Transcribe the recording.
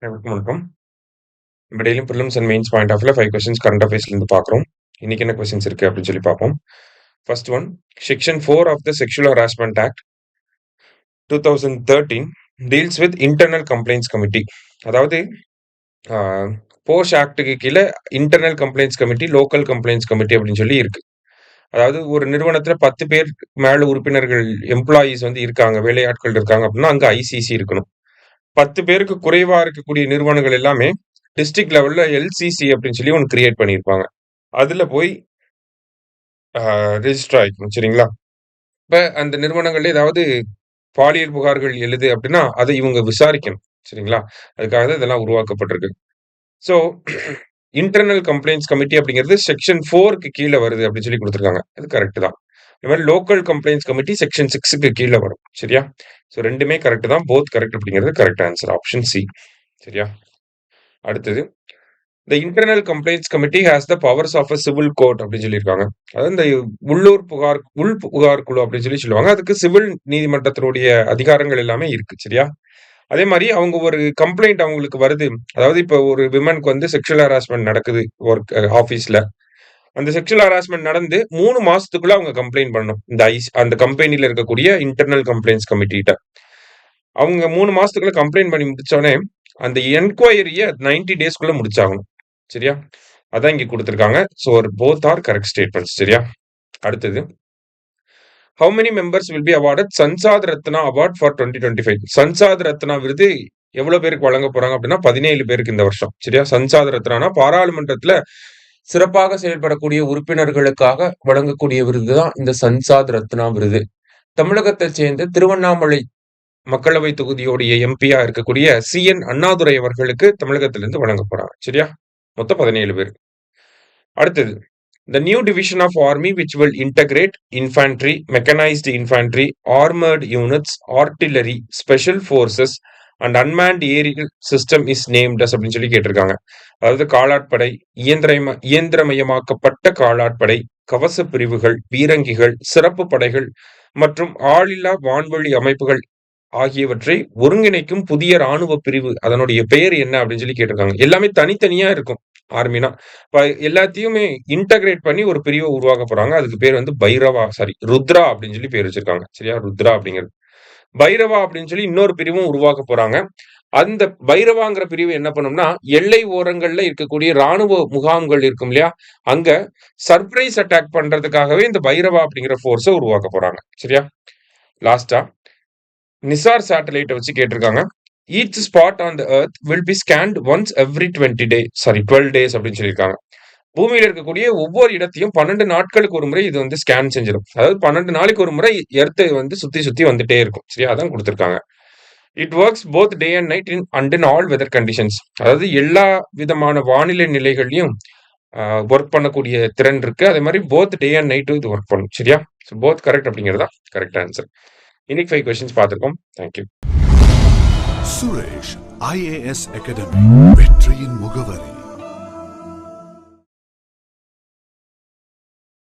வணக்கம். நம்ம டெய்லியும் prelims and mains point of வியூல 5 கொஸ்டின்ஸ் கரண்ட் அஃபேர்ஸ்லேருந்து பார்க்குறோம். இன்னைக்கு என்ன கொஸ்டின்ஸ் இருக்கு அப்படின்னு சொல்லி பார்ப்போம். First one, section 4 of the sexual harassment act 2013 deals with internal complaints committee. அதாவது போஷ் ஆக்டுக்கு கீழே internal complaints committee, local complaints committee அப்படின்னு சொல்லி இருக்கு. அதாவது ஒரு நிறுவனத்துல 10 பேர் மேல உறுப்பினர்கள் எம்ப்ளாயீஸ் வந்து இருக்காங்க, வேலையாட்கள் இருக்காங்க அப்படின்னா அங்க ஐசிசி இருக்கணும். 10 பேருக்கு குறைவா இருக்கக்கூடிய நிறுவனங்கள் எல்லாமே டிஸ்ட்ரிக்ட் லெவல்ல எல்சிசி அப்படின்னு சொல்லி ஒன்று கிரியேட் பண்ணியிருப்பாங்க. அதுல போய் ரெஜிஸ்டர் ஆயிக்கணும். சரிங்களா? இப்ப அந்த நிறுவனங்கள்ல ஏதாவது பாலியல் புகார்கள் எழுது அப்படின்னா அதை இவங்க விசாரிக்கணும். சரிங்களா? அதுக்காக தான் இதெல்லாம் உருவாக்கப்பட்டிருக்கு. ஸோ இன்டர்னல் கம்ப்ளைண்ட்ஸ் கமிட்டி அப்படிங்கிறது செக்ஷன் 4க்கு கீழே வருது அப்படின்னு சொல்லி கொடுத்துருக்காங்க. அது கரெக்ட் தான். இந்த மாதிரி லோக்கல் கம்ப்ளைண்ட்ஸ் கமிட்டி செக்ஷன் 6க்கு கீழே வரும். சரியா? ஸோ ரெண்டுமே கரெக்ட் தான். போத் கரெக்ட் அப்படிங்கிறது கரெக்ட் ஆன்சர். Option C. சரியா? அடுத்தது, the internal complaints committee has the powers of a civil court அப்படின்னு சொல்லியிருக்காங்க. அதாவது இந்த உள் புகார் குழு அப்படின்னு சொல்லி சொல்லுவாங்க. அதுக்கு சிவில் நீதிமன்றத்தினுடைய அதிகாரங்கள் எல்லாமே இருக்கு. சரியா? அதே மாதிரி அவங்க ஒரு கம்ப்ளைண்ட் அவங்களுக்கு வருது. அதாவது இப்ப ஒரு விமனுக்கு வந்து செக்ஷுவல் ஹராஸ்மெண்ட் நடக்குது ஒர்க் ஆபீஸ்ல. அந்த செக்ஷுவல் ஹராஸ்மெண்ட் நடந்து 3 மாசத்துக்குள்ள அவங்க கம்ப்ளைண்ட் பண்ணணும். அந்த கம்பெனில இருக்கக்கூடிய இன்டர்னல் கம்ப்ளைண்ட்ஸ் கமிட்டிட்ட. அவங்க 3 மாசத்துக்குள்ள கம்ப்ளைண்ட் பண்ணி முடிச்சோடனே அந்த என்கொயரிய 90 டேஸ்க்குள்ள முடிச்சாகணும். சரியா? அதான் இங்க கொடுத்திருக்காங்க. So both are correct statements. சரியா? அடுத்தது, how many members will be awarded Sansad Ratna award for 2025? Sansad Ratna விருது எவ்வளவு பேருக்கு வழங்க போறாங்க அப்படின்னா 17 பேருக்கு இந்த வருஷம். சரியா? சன்சாத் ரத்னானா பாராளுமன்றத்துல சிறப்பாக செயல்படக்கூடிய உறுப்பினர்களுக்காக வழங்கக்கூடிய விருது தான் இந்த சன்சாத் ரத்னா விருது. தமிழகத்தை சேர்ந்த திருவண்ணாமலை மக்களவை தொகுதியோடைய எம்பியா இருக்கக்கூடிய CN அண்ணாதுரை அவர்களுக்கு தமிழகத்திலிருந்து வழங்க போறாங்க. சரியா? மொத்தம் 17 பேர். அடுத்தது, the new division of army which will integrate infantry, mechanized infantry, armored units, artillery, special forces and unmanned aerial system is named as அப்படின்னு சொல்லி கேட்டிருக்காங்க. அதாவது காலாட்படை, இயந்திரமயமாக்கப்பட்ட காலாட்படை, கவச பிரிவுகள், பீரங்கிகள், சிறப்பு படைகள் மற்றும் ஆளில்லா வான்வழி அமைப்புகள் ஆகியவற்றை ஒருங்கிணைக்கும் புதிய ராணுவ பிரிவு. அதனுடைய பெயர் என்ன அப்படின்னு சொல்லி கேட்டிருக்காங்க. எல்லாமே தனித்தனியா இருக்கும் ஆர்மினா. இப்ப எல்லாத்தையுமே இன்டகிரேட் பண்ணி ஒரு பிரிவை உருவாக்க போறாங்க. அதுக்கு பேர் வந்து ருத்ரா அப்படின்னு சொல்லி பேர் வச்சிருக்காங்க. சரியா? ருத்ரா அப்படிங்கிறது. பைரவா அப்படின்னு சொல்லி இன்னொரு பிரிவும் உருவாக்க போறாங்க. அந்த பைரவாங்கிற பிரிவு என்ன பண்ணும்னா, எல்லை ஓரங்கள்ல இருக்கக்கூடிய ராணுவ முகாம்கள் இருக்கும் இல்லையா? அங்க சர்ப்ரைஸ் அட்டாக் பண்றதுக்காகவே இந்த பைரவா அப்படிங்கிற ஃபோர்ஸை உருவாக்க போறாங்க. சரியா? லாஸ்டா, நிசார் சேட்டலைட்டை வச்சு கேட்டிருக்காங்க. Each spot on the earth will be scanned once every 12 days அப்படின்னு சொல்லியிருக்காங்க. பூமியில இருக்கக்கூடிய ஒவ்வொரு இடத்தையும் 12 நாட்களுக்கு ஒரு முறை இது வந்து ஸ்கேன் செஞ்சிடும். அதாவது 12 நாளைக்கு ஒரு முறை எர்த்தை வந்து சுத்தி சுத்தி வந்துட்டே இருக்கும். சரியா? அதான் கொடுத்திருக்காங்க. It works both day and night in all weather conditions. அதாவது எல்லா விதமான வானிலை நிலைகள்லையும் ஒர்க் பண்ணக்கூடிய திறன் இருக்கு. அதே மாதிரி போத் டே அண்ட் நைட்டும் இது ஒர்க் பண்ணும். சரியா? ஸோ போத் கரெக்ட் அப்படிங்கிறதா கரெக்ட் ஆன்சர். இன்னைக்கு 5 கொஸ்டின்ஸ் பார்த்துருக்கோம். தேங்க்யூ. சுரேஷ் IAS அகாடமி, வெற்றியின் முகவரி.